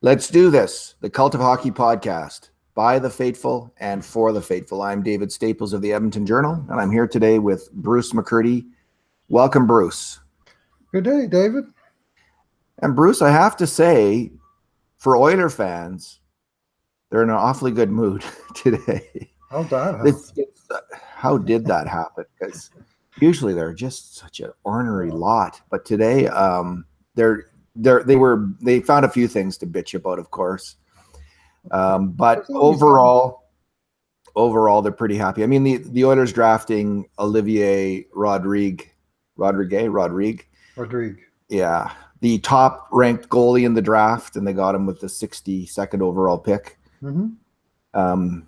Let's do this. The Cult of Hockey podcast by the faithful and for the faithful. I'm David Staples of the Edmonton Journal, and I'm here today with Bruce McCurdy. Welcome, Bruce. Good day, David. And Bruce, I have to say, for Oiler fans, they're in an awfully good mood today. How did that happen? How did that happen? Because usually they're just such an ornery lot, but today they found a few things to bitch about, of course. But overall, they're pretty happy. I mean, the Oilers drafting Olivier Rodrigue. Yeah, the top ranked goalie in the draft, and they got him with the 62nd overall pick. Mm-hmm.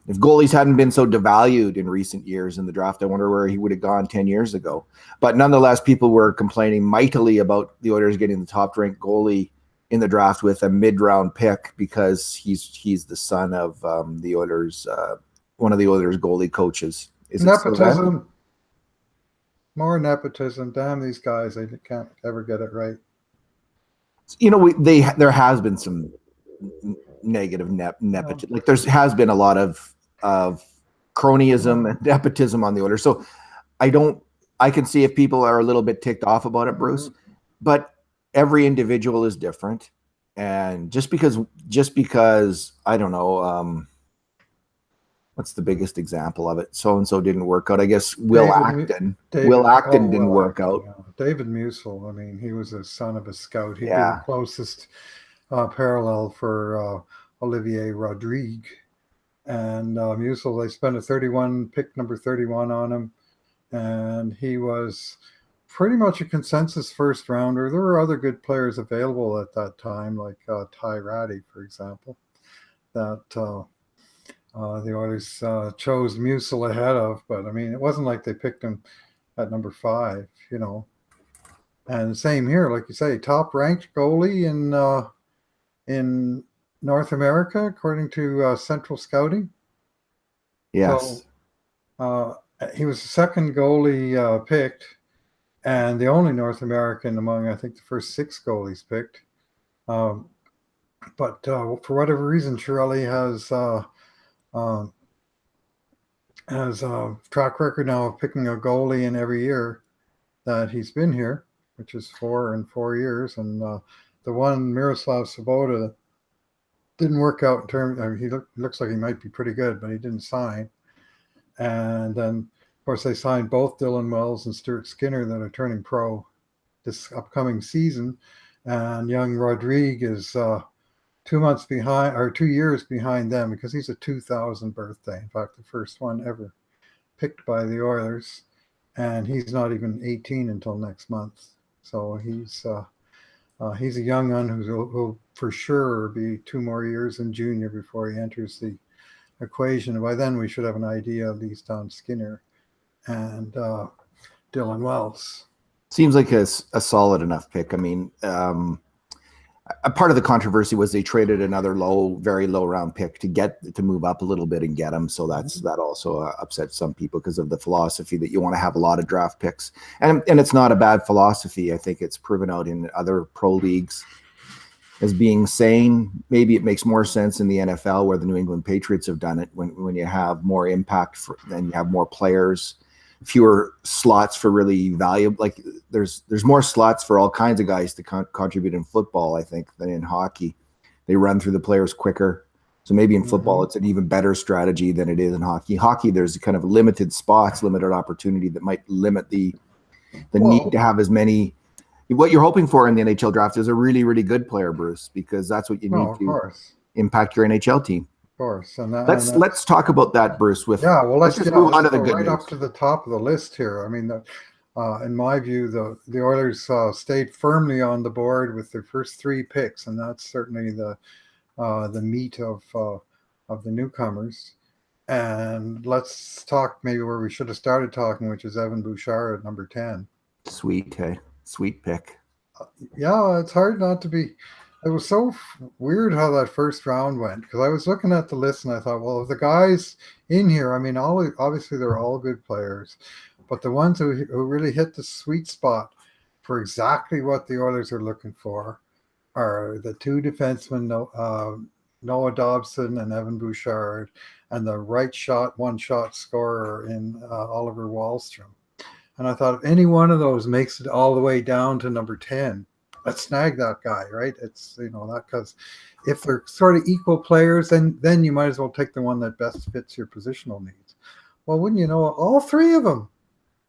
If goalies hadn't been so devalued in recent years in the draft, I wonder where he would have gone 10 years ago. But nonetheless, people were complaining mightily about the Oilers getting the top-ranked goalie in the draft with a mid-round pick because he's the son of the Oilers, one of the Oilers goalie coaches. Is nepotism. More nepotism. Damn these guys! They can't ever get it right. You know, there has been some negative nepotism. Like there has been a lot of cronyism and nepotism on the Oilers. So I can see if people are a little bit ticked off about it, Bruce, but every individual is different. And just because I don't know, what's the biggest example of it? So-and-so didn't work out. I guess Will Acton didn't work out. Yeah. David Musil, I mean, he was a son of a scout. He'd be the closest parallel for Olivier Rodrigue. And Musil, they spent pick number 31 on him. And he was pretty much a consensus first rounder. There were other good players available at that time, like Ty Ratty, for example, that the Oilers chose Musil ahead of. But, I mean, it wasn't like they picked him at number 5, you know. And same here, like you say, top-ranked goalie in North America, according to Central Scouting. Yes. So, he was the second goalie picked, and the only North American among, I think, the first 6 goalies picked. But for whatever reason, Chiarelli has a track record now of picking a goalie in every year that he's been here, which is 4 in 4 years. And the one, Miroslav Sabota, didn't work out in terms. I mean, he looks like he might be pretty good, but he didn't sign. And then, of course, they signed both Dylan Wells and Stuart Skinner that are turning pro this upcoming season. And young Rodrigue is 2 months behind, or 2 years behind them, because he's a 2000 birthday. In fact, the first one ever picked by the Oilers. And he's not even 18 until next month. So he's a young one who'll for sure be 2 more years in junior before he enters the equation. And by then we should have an idea at least on Skinner and Dylan Wells. Seems like a solid enough pick. I mean, a part of the controversy was they traded another very low round pick to move up a little bit and get him. So that also upset some people because of the philosophy that you want to have a lot of draft picks. And it's not a bad philosophy. I think it's proven out in other pro leagues as being sane. Maybe it makes more sense in the NFL where the New England Patriots have done it when you have more impact and you have more players, fewer slots for really valuable. Like there's more slots for all kinds of guys to contribute in football, I think, than in hockey. They run through the players quicker. So maybe in football, it's an even better strategy than it is in hockey. Hockey, there's kind of limited spots, limited opportunity that might limit the need to have as many. What you're hoping for in the NHL draft is a really, really good player, Bruce, because that's what you need to impact your NHL team. Of course. And let's talk about that, Bruce. Let's just move on to the good right news. Up to the top of the list here. I mean, in my view, the Oilers stayed firmly on the board with their first 3 picks, and that's certainly the meat of the newcomers. And let's talk maybe where we should have started talking, which is Evan Bouchard at number 10. Sweet, hey? Sweet pick. Yeah, it's hard not to be. It was so weird how that first round went, because I was looking at the list and I thought, well, if the guys in here, I mean, obviously they're all good players, but the ones who really hit the sweet spot for exactly what the Oilers are looking for are the two defensemen, Noah Dobson and Evan Bouchard, and the one-shot scorer in Oliver Wahlstrom. And I thought if any one of those makes it all the way down to number 10, let's snag that guy, right? It's, that, because if they're sort of equal players, then you might as well take the one that best fits your positional needs. Well, wouldn't you know, all three of them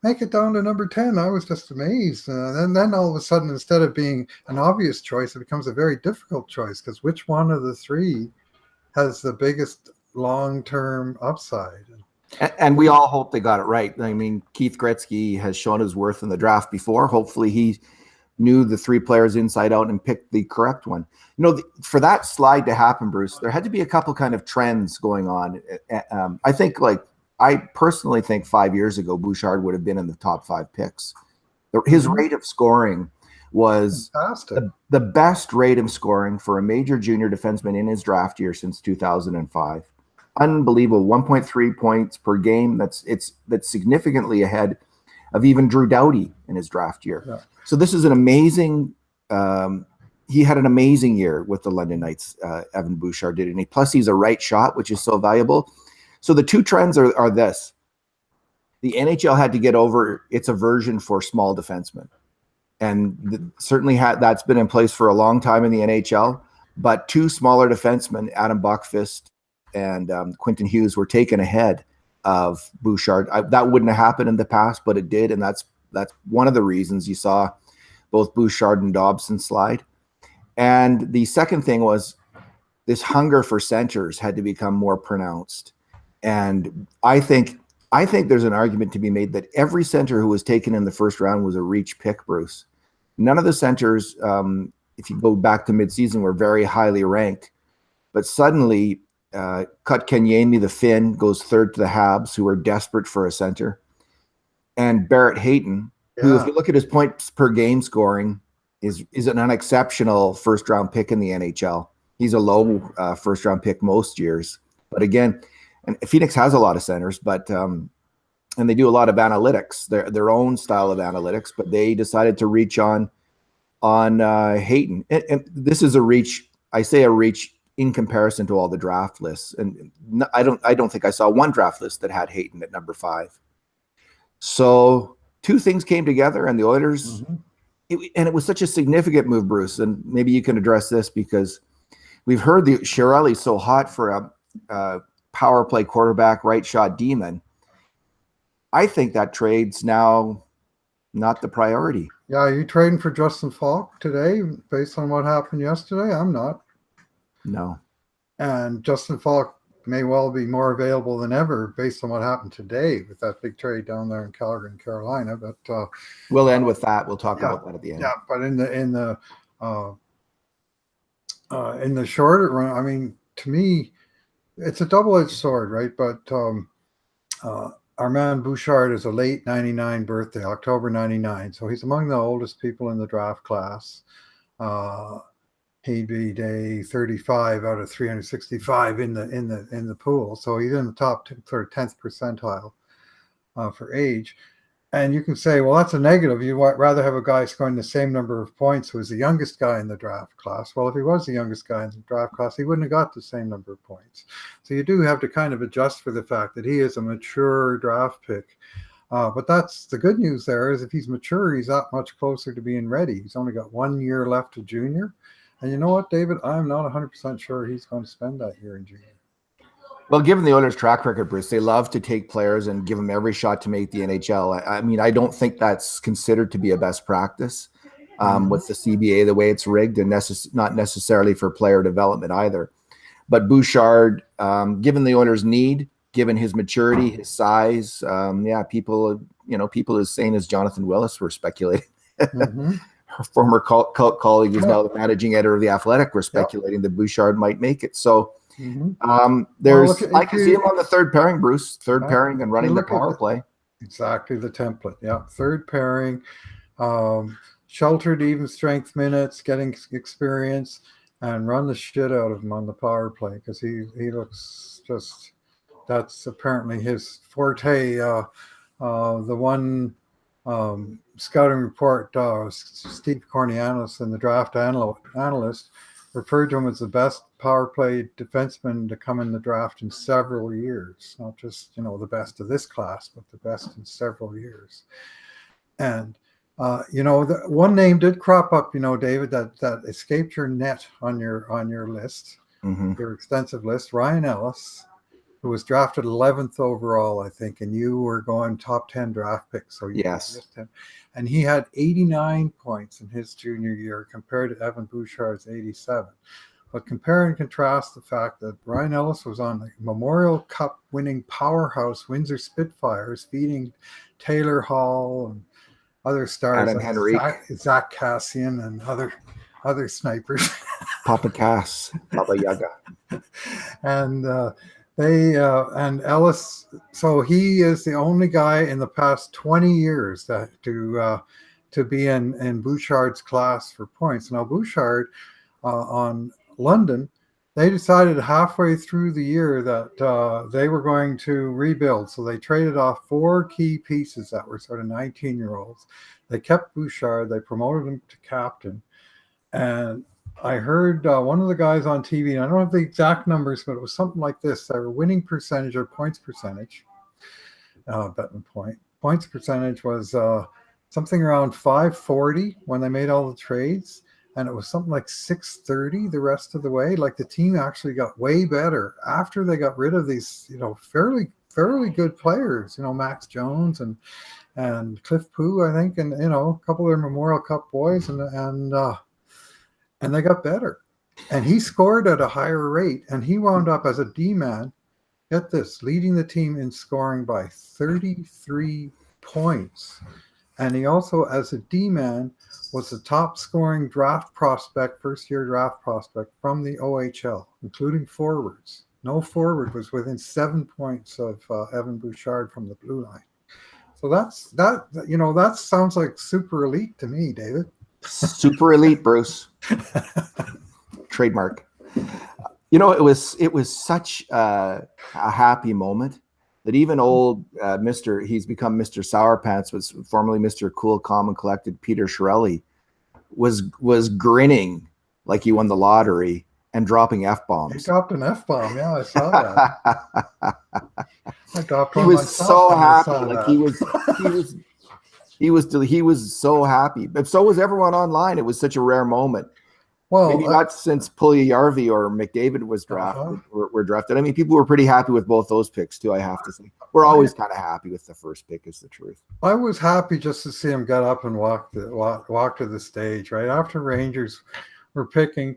make it down to number 10. I was just amazed. And then all of a sudden, instead of being an obvious choice, it becomes a very difficult choice, because which one of the three has the biggest long-term upside? And we all hope they got it right. I mean, Keith Gretzky has shown his worth in the draft before. Hopefully he knew the three players inside out and picked the correct one. For that slide to happen, Bruce, there had to be a couple kind of trends going on. I personally think 5 years ago, Bouchard would have been in the top 5 picks. His rate of scoring was the best rate of scoring for a major junior defenseman in his draft year since 2005. Unbelievable, 1.3 points per game. That's significantly ahead of even Drew Doughty in his draft year. Yeah. So this is an amazing. He had an amazing year with the London Knights. Evan Bouchard did, and plus he's a right shot, which is so valuable. So the two trends are this: the NHL had to get over its aversion for small defensemen, and certainly that's been in place for a long time in the NHL. But two smaller defensemen, Adam Buckfist and Quentin Hughes, were taken ahead of Bouchard. That wouldn't have happened in the past, but it did, and that's one of the reasons you saw both Bouchard and Dobson slide. And the second thing was this hunger for centers had to become more pronounced. And I think there's an argument to be made that every center who was taken in the first round was a reach pick, Bruce. None of the centers, if you go back to midseason, were very highly ranked. But suddenly, Kotkaniemi, the Finn, goes third to the Habs, who are desperate for a center. And Barrett Hayton, who, if you look at his points per game scoring, is an unexceptional first-round pick in the NHL. He's a low first-round pick most years. But again, and Phoenix has a lot of centers, but and they do a lot of analytics, their own style of analytics. But they decided to reach on Hayton, and this is a reach. I say a reach in comparison to all the draft lists, and I don't think I saw one draft list that had Hayton at number 5. So two things came together, and the Oilers, and it was such a significant move, Bruce. And maybe you can address this, because we've heard the Chiarelli's so hot for a power play quarterback, right shot demon. I think that trade's now not the priority. Yeah, are you trading for Justin Falk today based on what happened yesterday? I'm not. No. And Justin Falk may well be more available than ever based on what happened today with that big trade down there in Calgary and Carolina. But we'll end with that. We'll talk about that at the end. Yeah, but in the shorter run, I mean, to me, it's a double-edged sword, right? But our man Bouchard is a late 99 birthday, October 99. So he's among the oldest people in the draft class. He'd be day 35 out of 365 in the pool. So he's in the top sort of 10th percentile for age. And you can say, well, that's a negative. You'd rather have a guy scoring the same number of points who was the youngest guy in the draft class. Well, if he was the youngest guy in the draft class, he wouldn't have got the same number of points. So you do have to kind of adjust for the fact that he is a mature draft pick. But that's the good news there, is if he's mature, he's that much closer to being ready. He's only got 1 year left to junior. And you know what, David? I'm not 100% sure he's going to spend that year in junior. Well, given the Oilers' track record, Bruce, they love to take players and give them every shot to make the NHL. I mean, I don't think that's considered to be a best practice with the CBA, the way it's rigged, and not necessarily for player development either. But Bouchard, given the Oilers' need, given his maturity, his size, people as sane as Jonathan Willis were speculating. Her former colleague is now the managing editor of The Athletic, were speculating that Bouchard might make it. So I can see him on the third pairing, Bruce, pairing and running the power play. Exactly the template. Yeah. Third pairing, sheltered even strength minutes, getting experience, and run the shit out of him on the power play, because he looks just, that's apparently his forte. The one scouting report, Steve Kornianos, and the draft analyst referred to him as the best power play defenseman to come in the draft in several years. Not just, the best of this class, but the best in several years. And, the one name did crop up, David, that escaped your net on your list, your extensive list, Ryan Ellis, who was drafted 11th overall, I think, and you were going top 10 draft picks. So you missed him. And he had 89 points in his junior year compared to Evan Bouchard's 87. But compare and contrast the fact that Ryan Ellis was on the Memorial Cup winning powerhouse Windsor Spitfires, feeding Taylor Hall and other stars Adam Henrique, Zach Cassian, and other snipers. Papa Cass, Baba Yaga. And and Ellis, so he is the only guy in the past 20 years that to be in Bouchard's class for points. Now Bouchard on London, they decided halfway through the year that they were going to rebuild. So they traded off 4 key pieces that were sort of 19-year-olds. They kept Bouchard, they promoted him to captain. And I heard one of the guys on TV, and I don't have the exact numbers, but it was something like this. Their winning percentage or points percentage, Bettman point. Points percentage was something around 540 when they made all the trades. And it was something like 630 the rest of the way. Like the team actually got way better after they got rid of these, fairly good players, Max Jones and Cliff Poo, I think, and, a couple of their Memorial Cup boys, and they got better. And he scored at a higher rate, and he wound up as a D-man, get this, leading the team in scoring by 33 points. And he also, as a D-man, was the top scoring draft prospect, first-year draft prospect from the OHL, including forwards. No forward was within 7 points of Evan Bouchard from the blue line. So that sounds like super elite to me, David. Super elite, Bruce. Trademark. It was such a happy moment that even old he's become Mr. Sour Pants, was formerly Mr. Cool, Calm, and Collected, Peter Shirelli, was grinning like he won the lottery and dropping F-bombs. He dropped an F-bomb, yeah, I saw that. I dropped one. He was so happy, like he was so happy, but so was everyone online. It was such a rare moment. Well, maybe not since Puljujärvi or McDavid was drafted. Were drafted. I mean, people were pretty happy with both those picks too. I have to say, we're always kind of happy with the first pick. Is the truth. I was happy just to see him get up and walk to the stage right after Rangers were picking,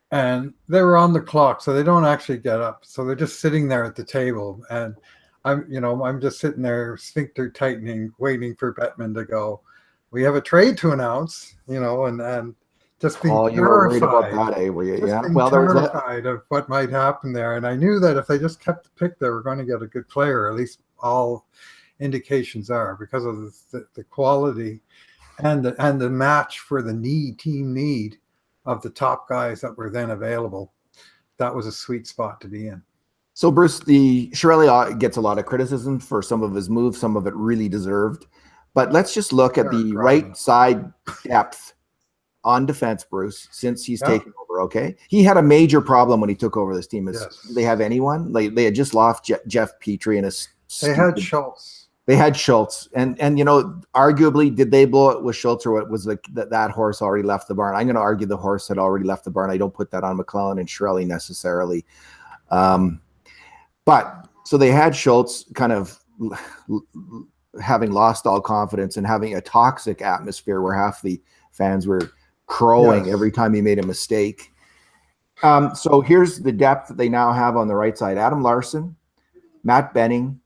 and they were on the clock, so they don't actually get up. So they're just sitting there at the table, and I'm just sitting there, sphincter tightening, waiting for Bettman to go. We have a trade to announce, and just being terrified. You were worried about that, were you? Yeah. Well, terrified of what might happen there, and I knew that if they just kept the pick, they were going to get a good player. At least all indications are, because of the quality and the match for the team need of the top guys that were then available. That was a sweet spot to be in. So Bruce, the Shirelli gets a lot of criticism for some of his moves, some of it really deserved. But let's just look at the right side depth on defense, Bruce, since he's taken over, okay? He had a major problem when he took over this team. Did they have anyone? They had just lost Jeff Petrie and they had Schultz. They had Schultz. And arguably, did they blow it with Schultz, or what was that horse already left the barn? I'm going to argue the horse had already left the barn. I don't put that on McClellan and Shirelli necessarily. But so they had Schultz kind of having lost all confidence and having a toxic atmosphere where half the fans were crowing every time he made a mistake. So here's the depth that they now have on the right side. Adam Larson, Matt Benning,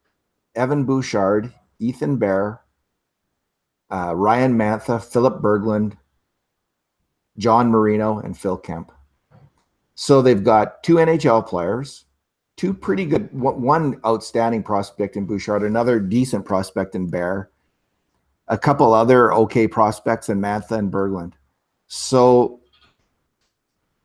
Evan Bouchard, Ethan Bear, Ryan Mantha, Philip Berglund, John Marino, and Phil Kemp. So they've got 2 NHL players, 2 pretty good, one outstanding prospect in Bouchard, another decent prospect in Bear, a couple other okay prospects in Mantha and Berglund. So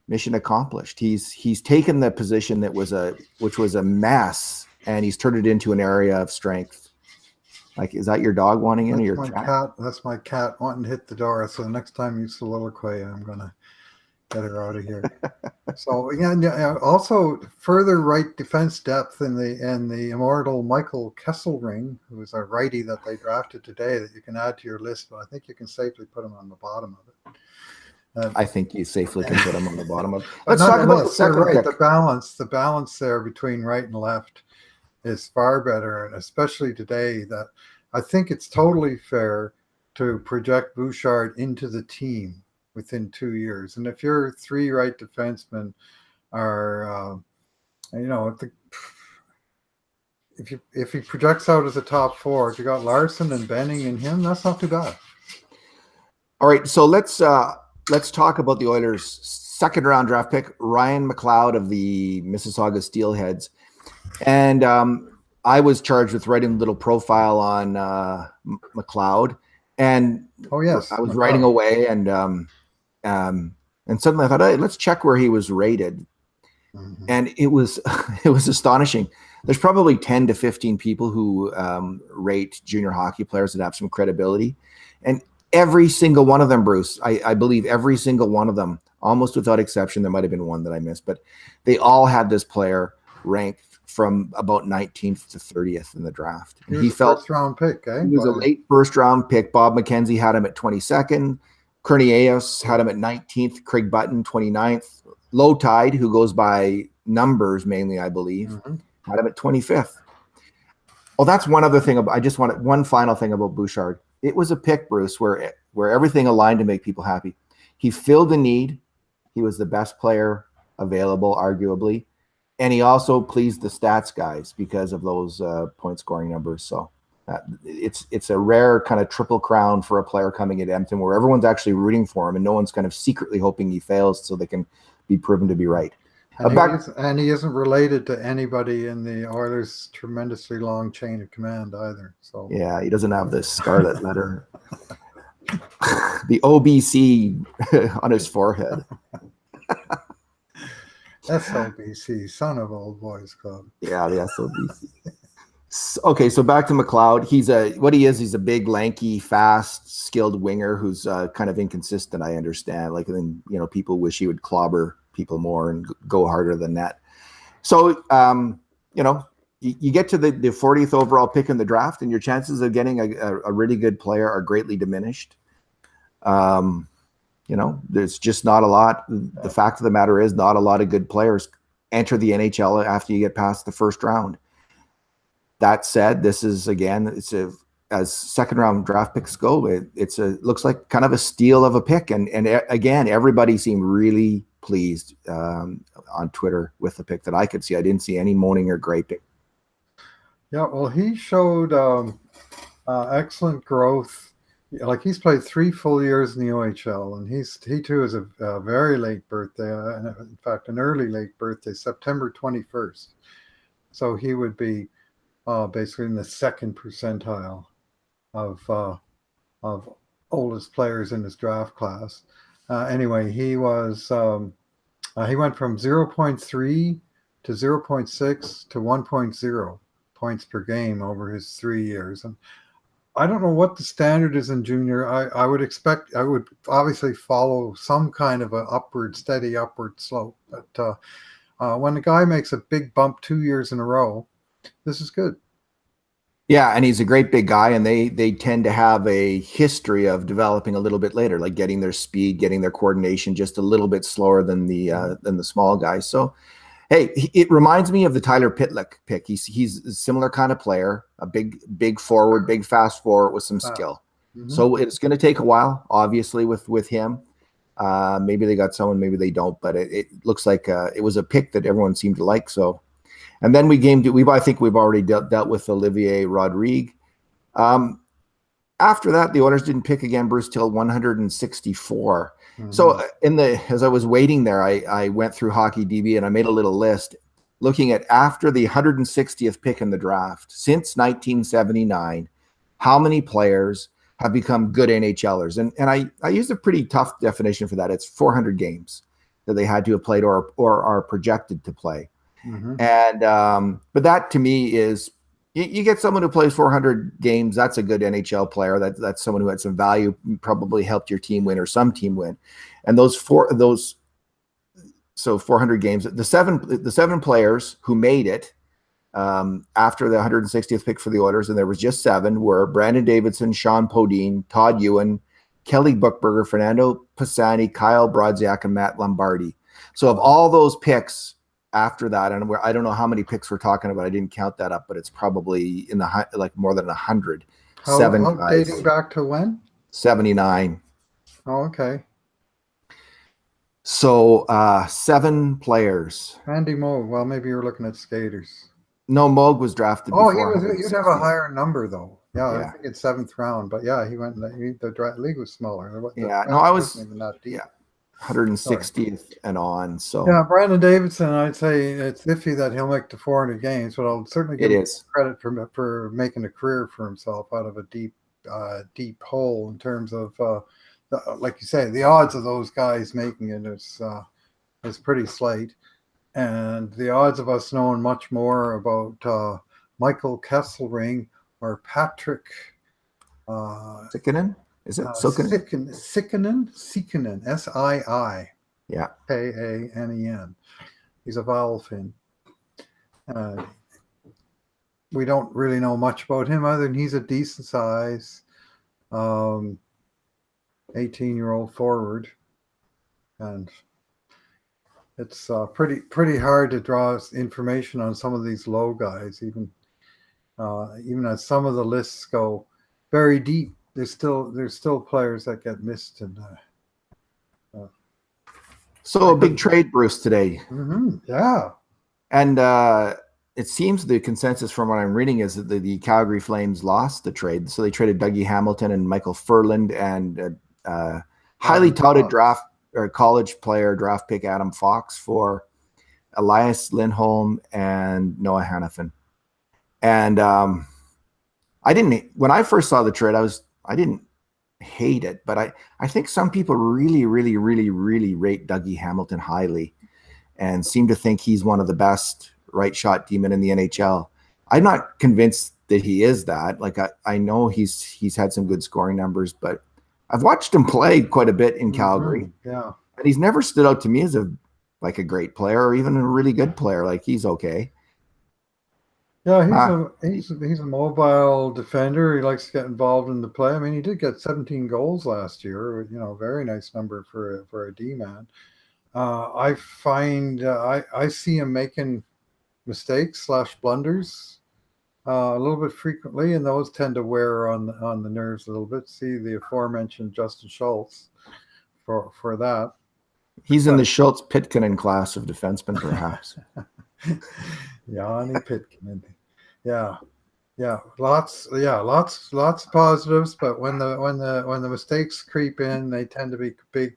mission accomplished. He's taken the position which was a mess, and he's turned it into an area of strength. Like, is that your dog wanting in, or That's your my cat? cat. That's my cat wanting to hit the door. So the next time you soliloquy, I'm gonna get her out of here. So yeah. Also, further right defense depth in the immortal Michael Kesselring, who is a righty that they drafted today that you can add to your list, but I think you can safely put him on the bottom of it. I think you safely can put him on the bottom of. But Let's talk about the nonetheless, you're second right. pick. The balance there between right and left is far better, and especially today, that I think it's totally fair to project Bouchard into the team within 2 years. And if your three right defensemen are, if he projects out as a top four, if you got Larson and Benning in him, that's not too bad. All right, so let's talk about the Oilers' second round draft pick, Ryan Mcleod of the Mississauga Steelheads. And I was charged with writing a little profile on Mcleod, and oh yes, I was writing away, and suddenly I thought, hey, let's check where he was rated, and it was astonishing. There's probably 10 to 15 people who rate junior hockey players that have some credibility, and every single one of them, Bruce, I believe every single one of them, almost without exception, there might have been one that I missed, but they all had this player ranked from about 19th to 30th in the draft. And he felt first round pick. He was a late first round pick. Bob McKenzie had him at 22nd. Kerniaos had him at 19th. Craig Button, 29th. Low Tide, who goes by numbers mainly, I believe, had him at 25th. Well, that's one other thing. I just wanted one final thing about Bouchard. It was a pick, Bruce, where everything aligned to make people happy. He filled the need. He was the best player available, arguably. And he also pleased the stats guys because of those point scoring numbers. So it's a rare kind of triple crown for a player coming at Edmonton, where everyone's actually rooting for him and no one's kind of secretly hoping he fails so they can be proven to be right. And he isn't related to anybody in the Oilers' tremendously long chain of command either. So yeah, he doesn't have this scarlet letter, the OBC on his forehead. SOBC, Son of Old Boys Club. Yeah, the SOBC. Okay, so back to Mcleod. He's a big, lanky, fast, skilled winger who's kind of inconsistent, I understand. Like, then, people wish he would clobber people more and go harder than that. So, you get to the 40th overall pick in the draft, and your chances of getting a really good player are greatly diminished. There's just not a lot. The fact of the matter is, not a lot of good players enter the NHL after you get past the first round. That said, this is, again, as second round draft picks go, it looks like kind of a steal of a pick. And again, everybody seemed really pleased on Twitter with the pick that I could see. I didn't see any moaning or griping. Yeah, well, he showed excellent growth. Like, he's played 3 full years in the OHL, and he too is a very late birthday. In fact, an early late birthday, September 21st. So he would be basically in the second percentile of oldest players in his draft class. Anyway, he was he went from 0.3 to 0.6 to 1.0 points per game over his 3 years, and I don't know what the standard is in junior. I would obviously follow some kind of a steady upward slope. But when a guy makes a big bump 2 years in a row, this is good. Yeah, and he's a great big guy, and they tend to have a history of developing a little bit later, like getting their speed, getting their coordination just a little bit slower than the small guys. So, hey, it reminds me of the Tyler Pitlick pick. He's a similar kind of player, a big forward, big fast forward with some skill. So it's going to take a while, obviously, with him. Maybe they got someone, maybe they don't, but it looks like it was a pick that everyone seemed to like. So, and then I think we've already dealt with Olivier Rodrigue. After that, the Oilers didn't pick again, Bruce, till 164. So as I was waiting there, I went through Hockey DB and I made a little list looking at, after the 160th pick in the draft, since 1979, how many players have become good NHLers. And I used a pretty tough definition for that. It's 400 games that they had to have played or are projected to play. And but that to me is, You get someone who plays 400 games. That's a good NHL player. That's someone who had some value, probably helped your team win or some team win. And so 400 games. The seven players who made it after the 160th pick for the Oilers, and there was just 7, were Brandon Davidson, Sean Podine, Todd Ewan, Kelly Buchberger, Fernando Pisani, Kyle Brodziak, and Matt Lombardi. So of all those picks after that, and I don't know how many picks we're talking about. I didn't count that up, but it's probably in the more than 100. How dating back to when? 79. Oh, okay. So 7 players. Andy Moog. Well, maybe you're looking at skaters. No, Moog was drafted. Oh, you'd have a higher number though. Yeah, I think it's 7th round, but yeah, he went. The league was smaller. I was even that deep. 160th and on. So yeah, Brandon Davidson, I'd say it's iffy that he'll make the 400 games, but I'll certainly give him credit for making a career for himself out of a deep hole in terms of like you say, the odds of those guys making it is pretty slight, and the odds of us knowing much more about Michael Kesselring or Patrick Sikkinen. Is it Sikkinen? Sikkinen, S-I-I. Yeah. K-A-N-E-N. He's a vowel fin. We don't really know much about him other than he's a decent size 18-year-old forward. And it's pretty hard to draw information on some of these low guys, even as some of the lists go very deep. There's still players that get missed. So a big trade, Bruce, today. Mm-hmm, yeah. And it seems the consensus from what I'm reading is that the Calgary Flames lost the trade. So they traded Dougie Hamilton and Michael Furland and highly touted college player draft pick Adam Fox for Elias Lindholm and Noah Hannafin. And when I first saw the trade, I didn't hate it, but I think some people really, really, really, really rate Dougie Hamilton highly and seem to think he's one of the best right shot demon in the NHL. I'm not convinced that he is that. Like I know he's had some good scoring numbers, but I've watched him play quite a bit in Calgary. Yeah. And he's never stood out to me as a great player or even a really good player. Like he's okay. Yeah, he's a mobile defender. He likes to get involved in the play. I mean, he did get 17 goals last year. Very nice number for a D-man. I find I see him making mistakes / blunders a little bit frequently, and those tend to wear on the nerves a little bit. See the aforementioned Justin Schultz for that. He's in the Schultz-Pitkanen class of defensemen, perhaps. Yanni Pitkanen. Yeah. Lots of positives, but when the mistakes creep in, they tend to be big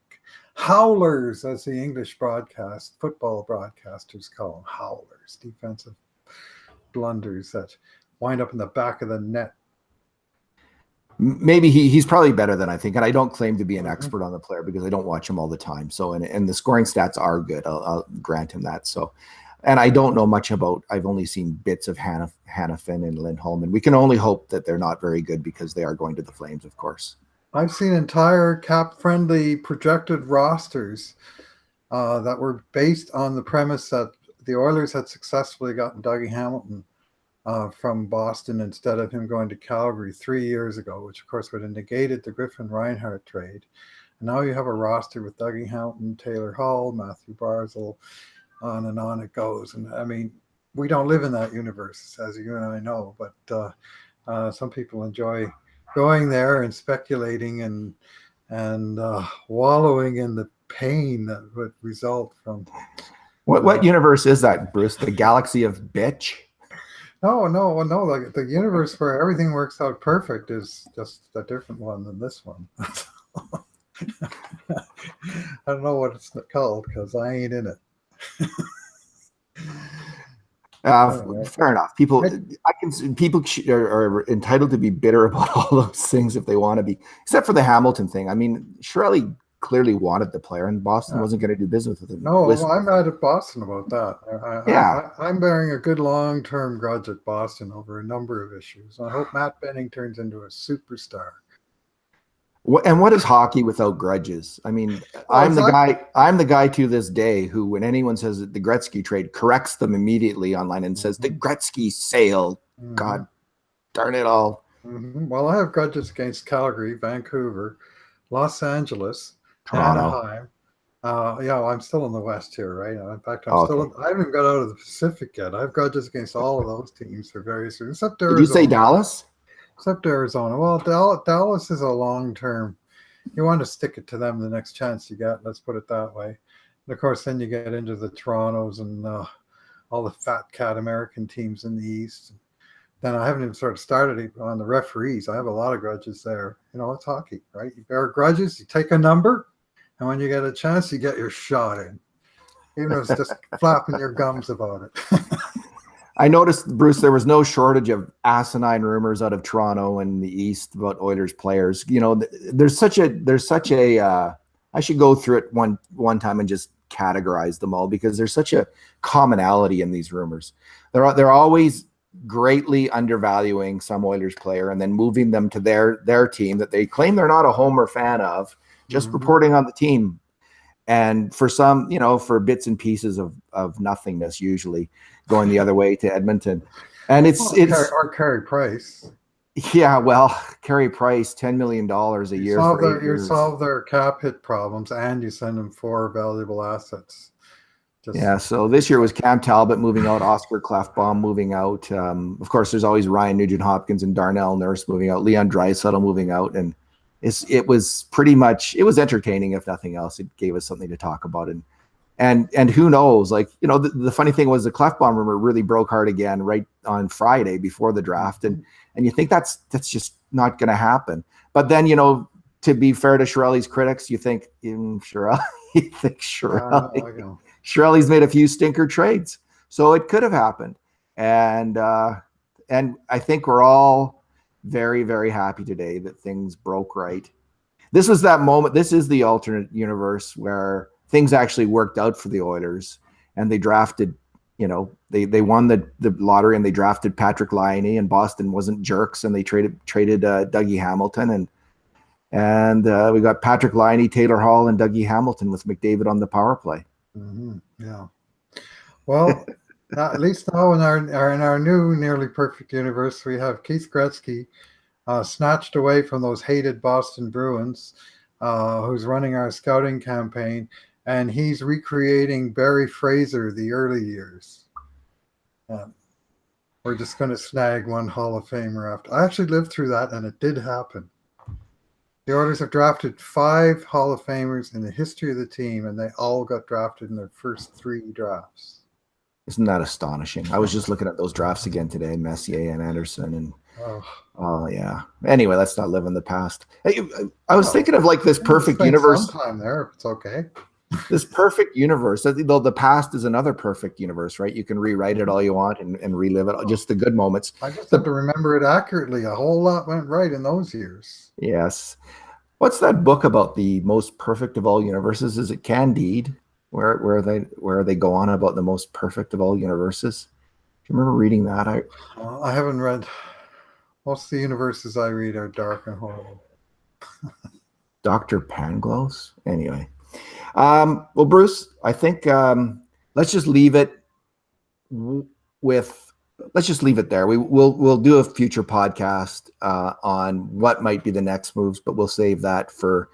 howlers, as the English football broadcasters call them, howlers, defensive blunders that wind up in the back of the net. Maybe he's probably better than I think, and I don't claim to be an expert on the player because I don't watch him all the time. So, and the scoring stats are good. I'll grant him that. So. And I don't know much about. I've only seen bits of Hannafin and Lindholm, and we can only hope that they're not very good because they are going to the Flames, of course. I've seen entire cap-friendly projected rosters that were based on the premise that the Oilers had successfully gotten Dougie Hamilton from Boston instead of him going to Calgary 3 years ago, which of course would have negated the Griffin Reinhart trade. And now you have a roster with Dougie Hamilton, Taylor Hall, Matthew Barzal. On and on it goes. And I mean, we don't live in that universe, as you and I know, but some people enjoy going there and speculating and wallowing in the pain that would result from. What universe is that, Bruce? The galaxy of bitch? No. Like the universe where everything works out perfect is just a different one than this one. I don't know what it's called because I ain't in it. Fair enough. People are entitled to be bitter about all those things if they want to be, except for the Hamilton thing. I mean, surely clearly wanted the player, and Boston wasn't going to do business with him. No, I'm mad at Boston about that. I'm bearing a good long-term grudge at Boston over a number of issues. I hope Matt Benning turns into a superstar. And what is hockey without grudges? I mean, I'm the guy to this day who, when anyone says that the Gretzky trade, corrects them immediately online and says the Gretzky sale. God darn it all. Well, I have grudges against Calgary, Vancouver, Los Angeles, Toronto. Anaheim. I'm still in the West here, right? In fact, I haven't got out of the Pacific yet. I have grudges against all of those teams for various reasons, except Arizona. Did you say Dallas? Except Arizona. Well, Dallas is a long-term. You want to stick it to them the next chance you get. Let's put it that way. And of course, then you get into the Torontos and all the fat cat American teams in the East. Then I haven't even sort of started on the referees. I have a lot of grudges there. It's hockey, right? You bear grudges. You take a number, and when you get a chance, you get your shot in. Even if it's just flapping your gums about it. I noticed, Bruce, there was no shortage of asinine rumors out of Toronto and the East about Oilers players. There's such a I should go through it one time and just categorize them all, because there's such a commonality in these rumors. They're always greatly undervaluing some Oilers player and then moving them to their team that they claim they're not a Homer fan of, just reporting on the team. And for some, for bits and pieces of nothingness, usually going the other way to Edmonton. And it's or Carey Price. Yeah, well, Carey Price, $10 million a year. You solve their cap hit problems, and you send them 4 valuable assets. So this year was Cam Talbot moving out, Oscar Klefbom moving out. Of course, there's always Ryan Nugent-Hopkins and Darnell Nurse moving out, Leon Draisaitl moving out, and it was entertaining, if nothing else. It gave us something to talk about, and who knows? The funny thing was the Klefbom rumor really broke hard again right on Friday before the draft, and you think that's just not going to happen. But then to be fair to Chiarelli's critics, you think Chiarelli's made a few stinker trades, so it could have happened, and I think we're all very, very happy today that things broke right. This was that moment. This is the alternate universe where things actually worked out for the Oilers, and they drafted, they won the lottery and they drafted Patrick Laine, and Boston wasn't jerks, and they traded Dougie Hamilton, and we got Patrick Laine, Taylor Hall, and Dougie Hamilton with McDavid on the power play. Yeah. Well, at least now in our new nearly perfect universe, we have Keith Gretzky snatched away from those hated Boston Bruins, who's running our scouting campaign, and he's recreating Barry Fraser the early years. We're just going to snag one Hall of Famer after. I actually lived through that, and it did happen. The Oilers have drafted 5 Hall of Famers in the history of the team, and they all got drafted in their first 3 drafts. Isn't that astonishing? I was just looking at those drafts again today, Messier and Anderson, and oh yeah. Anyway, let's not live in the past. Hey, I was thinking of this perfect universe. Sometime there, if it's okay. This perfect universe. Though the past is another perfect universe, right? You can rewrite it all you want and relive it, just the good moments. I just have to remember it accurately. A whole lot went right in those years. Yes. What's that book about the most perfect of all universes? Is it Candide? Where they go on about the most perfect of all universes? Do you remember reading that? I haven't read. Most of the universes I read are dark and horrible. Dr. Pangloss? Anyway. Well, Bruce, I think let's just leave it there. We'll do a future podcast on what might be the next moves, but we'll save that for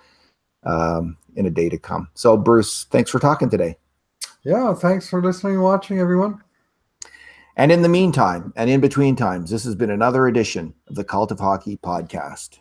in a day to come. So, Bruce, thanks for talking today. Yeah, thanks for listening and watching, everyone. And in the meantime, and in between times, this has been another edition of the Cult of Hockey podcast.